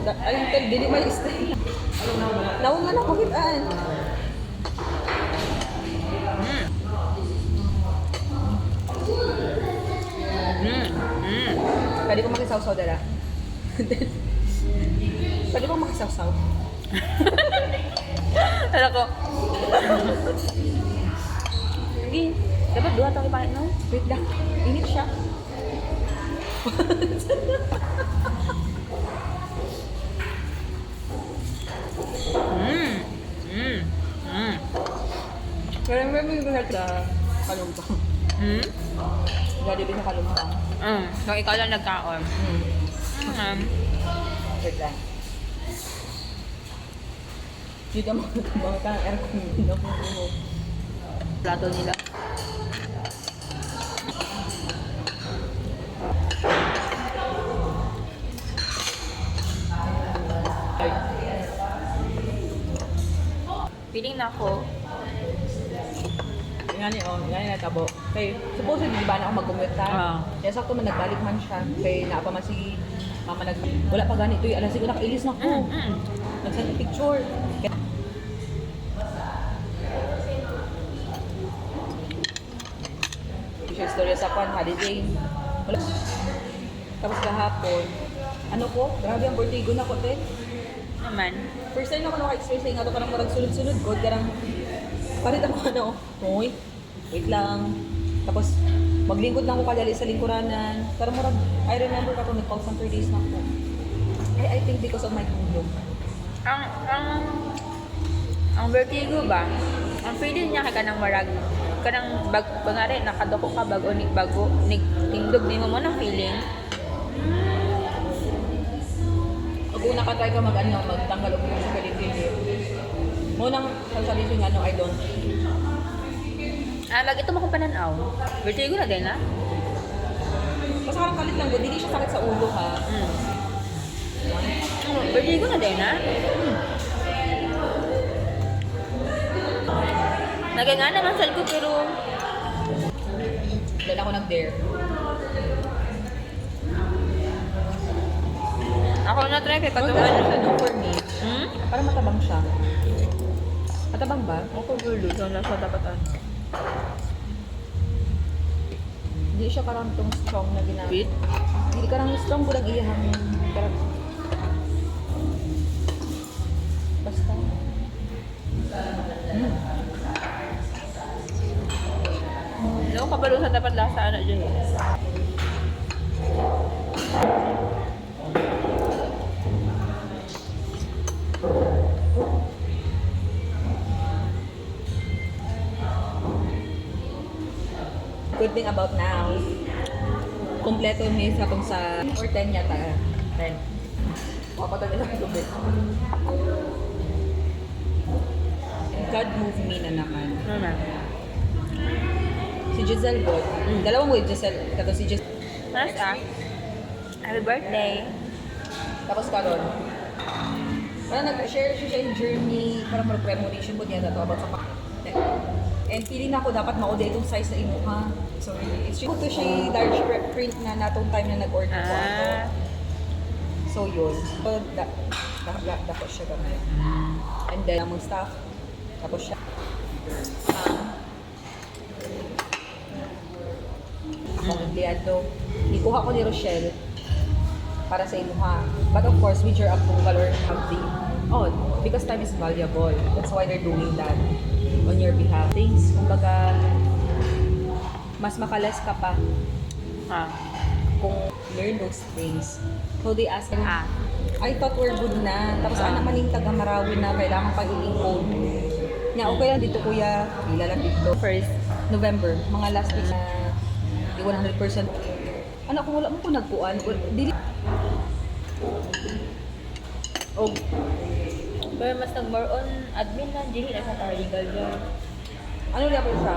Ayun, dili may stay. Naungan ako kitaan. Pwede ko makisaw-saw dala. Pwede ko makisaw-saw. Alam ko. Sige. Dapat dua tayo ipahin, no? Wait lang. Init siya. Kaya may binigay sa kalumpang. Gadi din sa kalumpang. So, ikaw lang nagkaon. Wait lang. Dito mo mga kang aircon dito mo. Plato nila. Feeling na ako. Nga ni natabo. Kay supposedly di ba na ako mag-commute ta. Kaya sakto man nagbalik man siya. Kay naa pa man si mama wala pa ganito yung alas ko nakailis na ko. Nagsend picture. Share story sa kwan holiday. Wala. Tapos kahapon, ano ko? Grabe ang vertigo na ko, te. Naman. First time ako naka-experience nga ito parang marang sulod-sulod ko. Karang parit ako ano, hoy, wait lang. Tapos maglingkod lang ako kadali sa lingkuranan. Pero marang, I remember ako nag-call some 3 days na ako. I think because of my tulog. Ang vertigo ba? Ang feeling niya kay kanang marag kanang bangare nakadoko ka bago tingdog nimo mo ng feeling. Pag una ka try ka magtanggal og sa kilikili. Mo nang sasabihin ko nga no, I don't. Mag ito mo kung pananaw. Vertigo na din na? Basta karang kalit lang, hindi siya sakit sa ulo ha. Vertigo na din na? Naganga naman sa ko pero Then ako nag-dare. ako na try kay Pag katuan. ano for me, parang matabang siya. Matabang ba? Ako gulo so nasa tapatan. Hindi siya karang tong strong na ginamit. Bit. Hindi karang strong ko lang iyahang parang basta. No, kabalo sa dapat lasa ana dyan. Good thing about now, kompleto niya sa kung sa or 10 yata. 10. Kapatid na lang tubig. God move me na naman. Naman. Si Giselle Bot. Dalawang way Giselle. Kato si Giselle. Mas happy birthday. Tapos karon. Parang nag-share siya yung journey, parang premonition ko niya about sa and feeling na ako dapat ma-order itong size na imo ha. So it's just to siya large print na natong time na nag-order ko ako. So yun. So dapat siya gamay. And then among staff, tapos siya. Akong empleyado. Ikuha ko ni Rochelle para sa imo ha. But of course, with your approval or something. Oh, because time is valuable. That's why they're doing that on your behalf. Things, kumbaga, mas makalas ka pa kung learn those things. So they ask me, I thought we're good na. Tapos anak maning taga Marawi na kailangan pang i-encode. Nga, okay lang dito kuya. Ila lang dito. First, November. Mga last week na di 100%. Anak ko wala mo ko nagpuan. Dili. Oh. Pero mas nag-more on admin na, dili na sa paralegal dyan. Ano level siya?